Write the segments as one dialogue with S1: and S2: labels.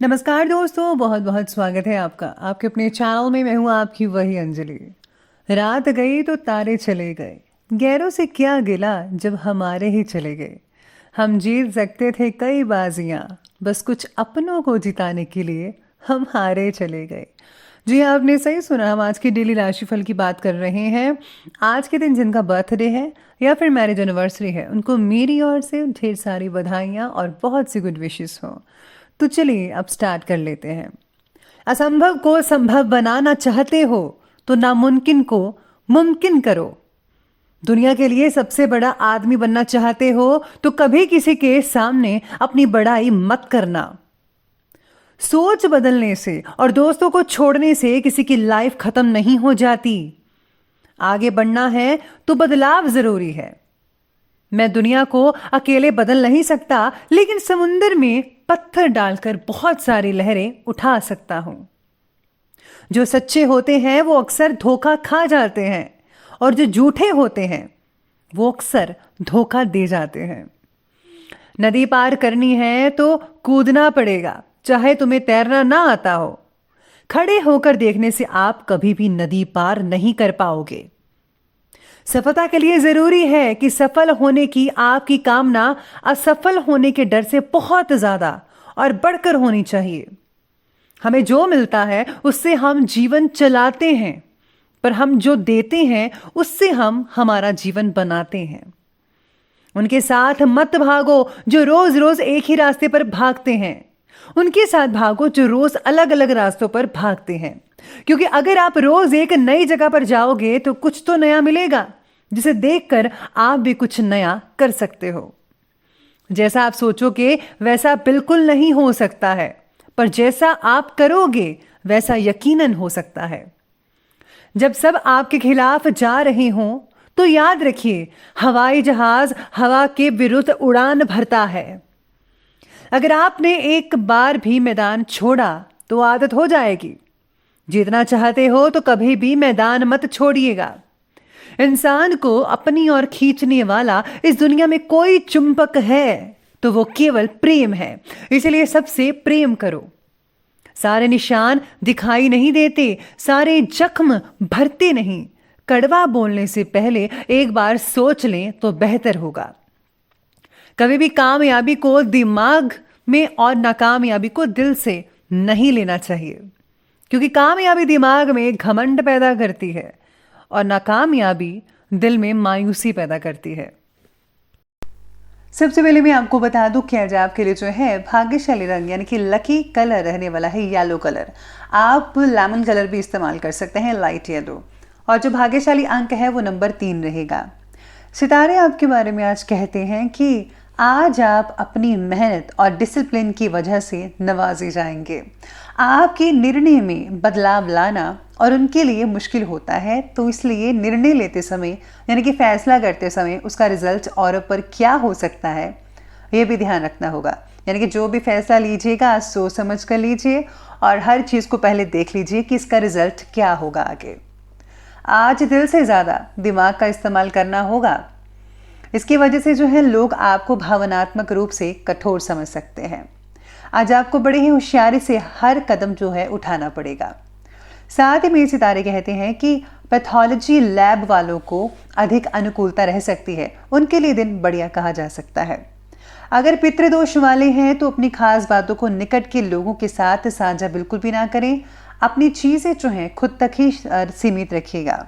S1: नमस्कार दोस्तों, बहुत बहुत स्वागत है आपका आपके अपने चैनल में। मैं हूँ आपकी वही अंजलि। रात गई तो तारे चले गए, गैरों से क्या गिला जब हमारे ही चले गए। हम जीत सकते थे कई बाजियां, बस कुछ अपनों को जिताने के लिए हम हारे चले गए। जी हाँ, आपने सही सुना। हम आज की डेली राशिफल की बात कर रहे हैं। आज के दिन जिनका बर्थडे है या फिर मैरिज एनिवर्सरी है, उनको मेरी ओर से ढेर सारी बधाइयाँ और बहुत सी गुड विशेस हो। तो चलिए अब स्टार्ट कर लेते हैं। असंभव को संभव बनाना चाहते हो तो नामुमकिन को मुमकिन करो। दुनिया के लिए सबसे बड़ा आदमी बनना चाहते हो तो कभी किसी के सामने अपनी बड़ाई मत करना। सोच बदलने से और दोस्तों को छोड़ने से किसी की लाइफ खत्म नहीं हो जाती। आगे बढ़ना है तो बदलाव जरूरी है। मैं दुनिया को अकेले बदल नहीं सकता, लेकिन समुंदर में पत्थर डालकर बहुत सारी लहरें उठा सकता हूं। जो सच्चे होते हैं वो अक्सर धोखा खा जाते हैं, और जो झूठे होते हैं वो अक्सर धोखा दे जाते हैं। नदी पार करनी है तो कूदना पड़ेगा, चाहे तुम्हें तैरना ना आता हो। खड़े होकर देखने से आप कभी भी नदी पार नहीं कर पाओगे। सफलता के लिए जरूरी है कि सफल होने की आपकी कामना असफल होने के डर से बहुत ज्यादा और बढ़कर होनी चाहिए। हमें जो मिलता है उससे हम जीवन चलाते हैं, पर हम जो देते हैं उससे हम हमारा जीवन बनाते हैं। उनके साथ मत भागो जो रोज रोज एक ही रास्ते पर भागते हैं। उनके साथ भागो जो रोज अलग अलग रास्तों पर भागते हैं, क्योंकि अगर आप रोज एक नई जगह पर जाओगे तो कुछ तो नया मिलेगा, जिसे देखकर आप भी कुछ नया कर सकते हो। जैसा आप सोचोगे वैसा बिल्कुल नहीं हो सकता है, पर जैसा आप करोगे वैसा यकीनन हो सकता है। जब सब आपके खिलाफ जा रहे हों तो याद रखिए, हवाई जहाज हवा के विरुद्ध उड़ान भरता है। अगर आपने एक बार भी मैदान छोड़ा तो आदत हो जाएगी। जीतना चाहते हो तो कभी भी मैदान मत छोड़िएगा। इंसान को अपनी ओर खींचने वाला इस दुनिया में कोई चुंबक है तो वो केवल प्रेम है, इसलिए सबसे प्रेम करो। सारे निशान दिखाई नहीं देते, सारे जख्म भरते नहीं। कड़वा बोलने से पहले एक बार सोच लें तो बेहतर होगा। कभी भी कामयाबी को दिमाग में और नाकामयाबी को दिल से नहीं लेना चाहिए, क्योंकि कामयाबी दिमाग में घमंड पैदा करती है और नाकामयाबी दिल में मायूसी पैदा करती है। सबसे पहले मैं आपको बता दूं कि आज आपके लिए जो है भाग्यशाली रंग यानी कि लकी कलर रहने वाला है येलो कलर। आप लेमन कलर भी इस्तेमाल कर सकते हैं, लाइट येलो। और जो भाग्यशाली अंक है वो नंबर 3 रहेगा। सितारे आपके बारे में आज कहते हैं कि आज आप अपनी मेहनत और डिसिप्लिन की वजह से नवाजे जाएंगे। आपके निर्णय में बदलाव लाना और उनके लिए मुश्किल होता है, तो इसलिए निर्णय लेते समय यानी कि फैसला करते समय उसका रिजल्ट और पर क्या हो सकता है ये भी ध्यान रखना होगा। यानी कि जो भी फैसला लीजिएगा सोच समझ कर लीजिए और हर चीज़ को पहले देख लीजिए कि इसका रिजल्ट क्या होगा आगे। आज दिल से ज़्यादा दिमाग का इस्तेमाल करना होगा। इसकी वजह से जो है लोग आपको भावनात्मक रूप से कठोर समझ सकते हैं। आज आपको बड़े ही होशियारी से हर कदम जो है उठाना पड़ेगा। साथ ही मेरे सितारे कहते हैं कि पैथोलॉजी लैब वालों को अधिक अनुकूलता रह सकती है, उनके लिए दिन बढ़िया कहा जा सकता है। अगर पितृदोष वाले हैं तो अपनी खास बातों को निकट के लोगों के साथ साझा बिल्कुल भी ना करें। अपनी चीज़ें जो हैं खुद तक ही सीमित रखिएगा।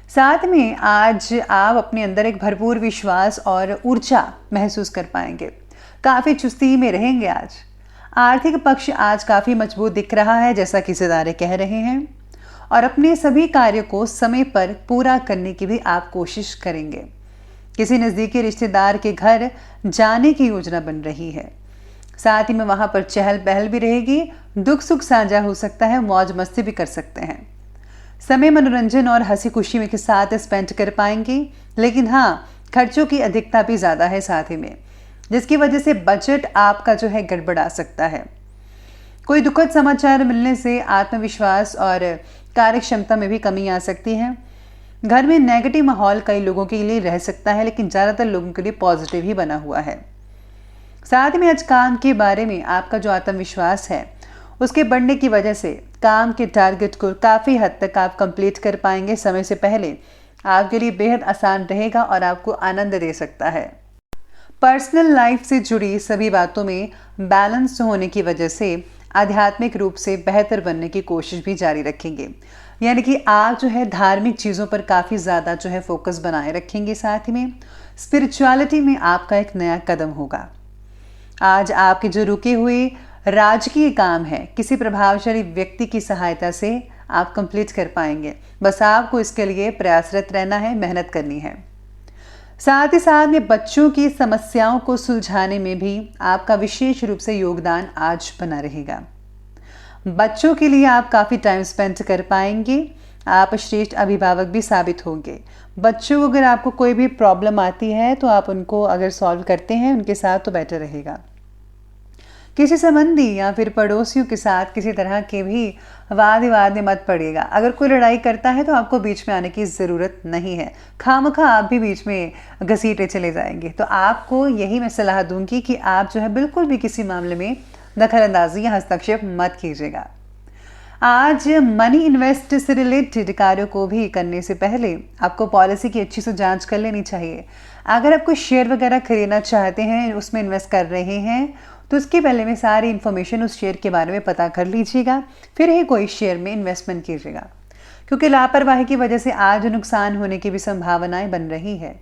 S1: साथ में आज आप अपने अंदर एक भरपूर विश्वास और ऊर्जा महसूस कर पाएंगे। काफ़ी चुस्ती में रहेंगे आज। आर्थिक पक्ष आज काफ़ी मजबूत दिख रहा है, जैसा कि सितारे कह रहे हैं, और अपने सभी कार्यों को समय पर पूरा करने की भी आप कोशिश करेंगे। किसी नज़दीकी रिश्तेदार के घर जाने की योजना बन रही है। साथ ही में वहाँ पर चहल पहल भी रहेगी। दुख सुख साझा हो सकता है, मौज मस्ती भी कर सकते हैं। समय मनोरंजन और हंसी खुशी में के साथ स्पेंड कर पाएंगे, लेकिन हाँ खर्चों की अधिकता भी ज़्यादा है साथ ही में, जिसकी वजह से बजट आपका जो है गड़बड़ा सकता है। कोई दुखद समाचार मिलने से आत्मविश्वास और कार्य क्षमता में भी कमी आ सकती है। घर में नेगेटिव माहौल कई लोगों के लिए रह सकता है, लेकिन ज़्यादातर लोगों के लिए पॉजिटिव ही बना हुआ है। साथ में आज काम के बारे में आपका जो आत्मविश्वास है उसके बढ़ने की वजह से काम के टारगेट को काफ़ी हद तक आप कंप्लीट कर पाएंगे समय से पहले। आपके लिए बेहद आसान रहेगा और आपको आनंद दे सकता है। पर्सनल लाइफ से जुड़ी सभी बातों में बैलेंस होने की वजह से आध्यात्मिक रूप से बेहतर बनने की कोशिश भी जारी रखेंगे। यानी कि आप जो है धार्मिक चीज़ों पर काफ़ी ज़्यादा जो है फोकस बनाए रखेंगे। साथ ही में स्पिरिचुअलिटी में आपका एक नया कदम होगा। आज आपके जो रुके हुए राजकीय काम है किसी प्रभावशाली व्यक्ति की सहायता से आप कंप्लीट कर पाएंगे। बस आपको इसके लिए प्रयासरत रहना है, मेहनत करनी है। साथ ही साथ में बच्चों की समस्याओं को सुलझाने में भी आपका विशेष रूप से योगदान आज बना रहेगा। बच्चों के लिए आप काफ़ी टाइम स्पेंड कर पाएंगे। आप श्रेष्ठ अभिभावक भी साबित होंगे। बच्चों को अगर आपको कोई भी प्रॉब्लम आती है तो आप उनको अगर सॉल्व करते हैं उनके साथ तो बेटर रहेगा। किसी संबंधी या फिर पड़ोसियों के साथ किसी तरह के भी वाद विवाद में मत पड़िएगा। अगर कोई लड़ाई करता है तो आपको बीच में आने की ज़रूरत नहीं है। खामखा आप भी बीच में घसीटे चले जाएंगे। तो आपको यही मैं सलाह दूंगी कि आप जो है बिल्कुल भी किसी मामले में दखलंदाजी या हस्तक्षेप मत कीजिएगा। आज मनी इन्वेस्ट से रिलेटेड कार्यों को भी करने से पहले आपको पॉलिसी की अच्छी से जांच कर लेनी चाहिए। अगर आप कोई शेयर वगैरह खरीदना चाहते हैं, उसमें इन्वेस्ट कर रहे हैं, तो उसके पहले में सारी इन्फॉर्मेशन उस शेयर के बारे में पता कर लीजिएगा, फिर ही कोई शेयर में इन्वेस्टमेंट कीजिएगा। क्योंकि लापरवाही की वजह से आज नुकसान होने की भी संभावनाएं बन रही है।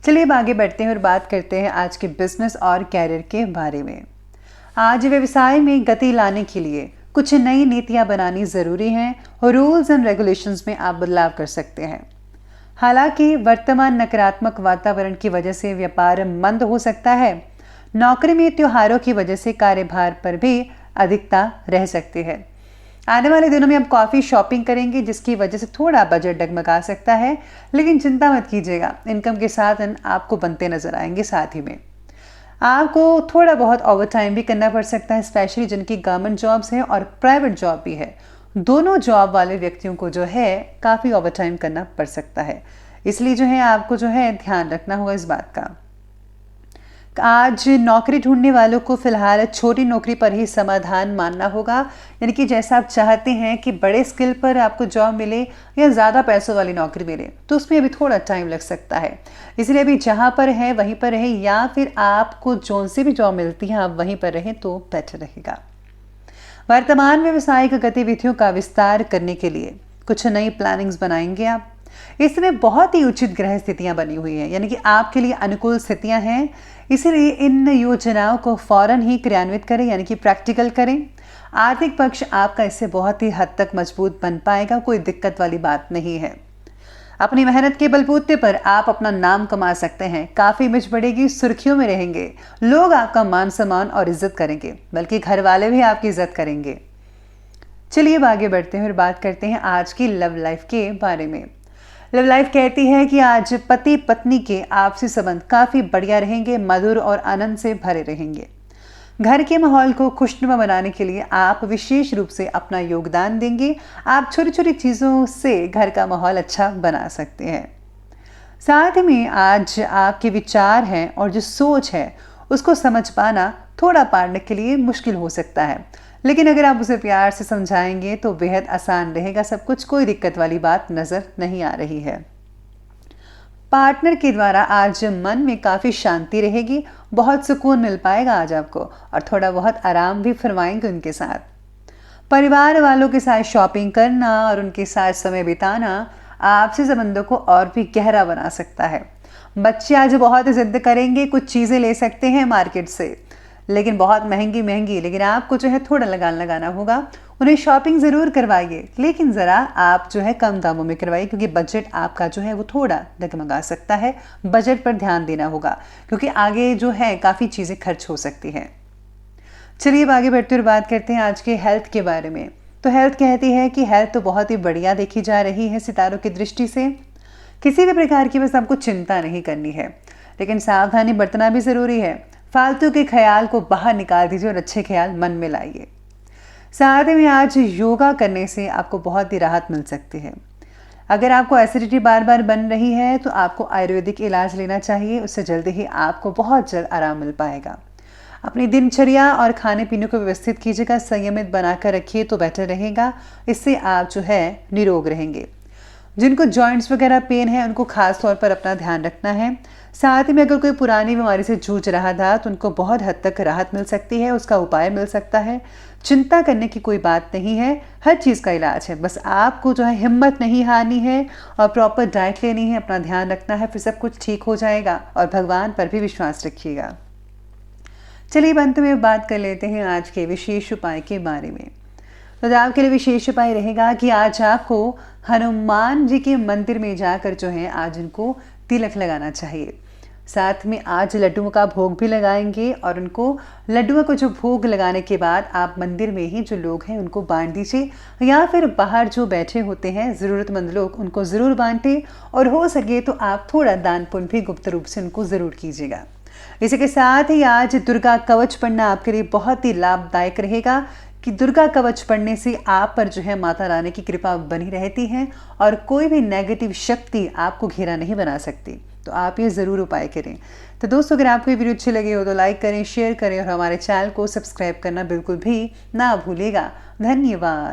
S1: चलिए अब आगे बढ़ते हैं और बात करते हैं आज के बिजनेस और कैरियर के बारे में। आज व्यवसाय में गति लाने के लिए कुछ नई नीतियां बनानी ज़रूरी हैं और रूल्स एंड रेगुलेशंस में आप बदलाव कर सकते हैं। हालांकि वर्तमान नकारात्मक वातावरण की वजह से व्यापार मंद हो सकता है। नौकरी में त्योहारों की वजह से कार्यभार पर भी अधिकता रह सकती है। आने वाले दिनों में आप काफ़ी शॉपिंग करेंगे जिसकी वजह से थोड़ा बजट डगमगा सकता है, लेकिन चिंता मत कीजिएगा, इनकम के साधन आपको बनते नजर आएंगे। साथ ही में आपको थोड़ा बहुत ओवर टाइम भी करना पड़ सकता है, स्पेशली जिनकी गवर्नमेंट जॉब्स हैं और प्राइवेट जॉब भी है। दोनों जॉब वाले व्यक्तियों को जो है काफ़ी ओवर टाइम करना पड़ सकता है, इसलिए जो है आपको जो है ध्यान रखना होगा इस बात का। आज नौकरी ढूंढने वालों को फिलहाल छोटी नौकरी पर ही समाधान मानना होगा। यानी कि जैसा आप चाहते हैं कि बड़े स्किल पर आपको जॉब मिले या ज़्यादा पैसों वाली नौकरी मिले, तो उसमें अभी थोड़ा टाइम लग सकता है। इसलिए अभी जहाँ पर है वहीं पर रहें, या फिर आपको जौन से भी जॉब मिलती है आप वहीं पर रहें तो बेटर रहेगा। वर्तमान व्यावसायिक गतिविधियों का विस्तार करने के लिए कुछ नई प्लानिंग्स बनाएंगे आप। इस समय बहुत ही उचित ग्रह स्थितियां बनी हुई हैं, यानी कि आपके लिए अनुकूल स्थितियां हैं। इसलिए इन योजनाओं को फौरन ही क्रियान्वित करें, यानी कि प्रैक्टिकल करें। आर्थिक पक्ष आपका इससे बहुत ही हद तक मजबूत बन पाएगा, कोई दिक्कत वाली बात नहीं है। अपनी मेहनत के बलबूते पर आप अपना नाम कमा सकते हैं। काफ़ी इमेज बढ़ेगी, सुर्खियों में रहेंगे, लोग आपका मान सम्मान और इज्जत करेंगे, बल्कि घर वाले भी आपकी इज्जत करेंगे। चलिए अब आगे बढ़ते हैं और बात करते हैं आज की लव लाइफ के बारे में। लव लाइफ कहती है कि आज पति पत्नी के आपसी संबंध काफ़ी बढ़िया रहेंगे, मधुर और आनंद से भरे रहेंगे। घर के माहौल को खुशनुमा बनाने के लिए आप विशेष रूप से अपना योगदान देंगे। आप छोटी छोटी चीज़ों से घर का माहौल अच्छा बना सकते हैं। साथ में आज आपके विचार हैं और जो सोच है उसको समझ पाना थोड़ा पाने के लिए मुश्किल हो सकता है, लेकिन अगर आप उसे प्यार से समझाएंगे तो बेहद आसान रहेगा सब कुछ। कोई दिक्कत वाली बात नज़र नहीं आ रही है। पार्टनर के द्वारा आज मन में काफ़ी शांति रहेगी, बहुत सुकून मिल पाएगा आज आपको, और थोड़ा बहुत आराम भी फरमाएंगे उनके साथ। परिवार वालों के साथ शॉपिंग करना और उनके साथ समय बिताना आपसी संबंधों को और भी गहरा बना सकता है। बच्चे आज बहुत जिद करेंगे, कुछ चीज़ें ले सकते हैं मार्केट से, लेकिन बहुत महंगी, लेकिन आपको जो है थोड़ा लगाना होगा। उन्हें शॉपिंग ज़रूर करवाइए, लेकिन ज़रा आप जो है कम दामों में करवाइए, क्योंकि बजट आपका जो है वो थोड़ा डगमगा सकता है। बजट पर ध्यान देना होगा, क्योंकि आगे जो है काफ़ी चीज़ें खर्च हो सकती हैं। चलिए अब आगे बढ़ते हुए बात करते हैं आज के हेल्थ के बारे में। तो हेल्थ कहती है कि हेल्थ तो बहुत ही बढ़िया देखी जा रही है सितारों की दृष्टि से। किसी भी प्रकार की बस आपको चिंता नहीं करनी है, लेकिन सावधानी बरतना भी ज़रूरी है। फालतू के ख्याल को बाहर निकाल दीजिए और अच्छे ख्याल मन में लाइए। साथ में आज योगा करने से आपको बहुत ही राहत मिल सकती है। अगर आपको एसिडिटी बार बार बन रही है तो आपको आयुर्वेदिक इलाज लेना चाहिए, उससे जल्दी ही आपको बहुत जल्द आराम मिल पाएगा। अपनी दिनचर्या और खाने पीने को व्यवस्थित कीजिएगा, संयमित बनाकर रखिए तो बेटर रहेगा। इससे आप जो है निरोग रहेंगे। जिनको जॉइंट्स वगैरह पेन है उनको खास तौर पर अपना ध्यान रखना है। साथ ही में अगर कोई पुरानी बीमारी से जूझ रहा था तो उनको बहुत हद तक राहत मिल सकती है, उसका उपाय मिल सकता है। चिंता करने की कोई बात नहीं है, हर चीज़ का इलाज है। बस आपको जो है हिम्मत नहीं हारनी है और प्रॉपर डाइट लेनी है, अपना ध्यान रखना है, फिर सब कुछ ठीक हो जाएगा। और भगवान पर भी विश्वास रखिएगा। चलिए अंत में बात कर लेते हैं आज के विशेष उपाय के बारे में। तो आपके लिए विशेष उपाय रहेगा कि आज आपको हनुमान जी के मंदिर में जाकर जो है आज उनको तिलक लगाना चाहिए। साथ में आज लड्डुओं का भोग भी लगाएंगे और उनको लड्डुओं को जो भोग लगाने के बाद आप मंदिर में ही जो लोग हैं उनको बांट दीजिए, या फिर बाहर जो बैठे होते हैं ज़रूरतमंद लोग उनको ज़रूर बांटें। और हो सके तो आप थोड़ा दान पुण्य भी गुप्त रूप से उनको ज़रूर कीजिएगा। इसी के साथ ही आज दुर्गा कवच पढ़ना आपके लिए बहुत ही लाभदायक रहेगा कि दुर्गा कवच पढ़ने से आप पर जो है माता रानी की कृपा बनी रहती है और कोई भी नेगेटिव शक्ति आपको घेरा नहीं बना सकती। तो आप ये ज़रूर उपाय करें। तो दोस्तों, अगर आपको ये वीडियो अच्छी लगी हो तो लाइक करें, शेयर करें और हमारे चैनल को सब्सक्राइब करना बिल्कुल भी ना भूलिएगा। धन्यवाद।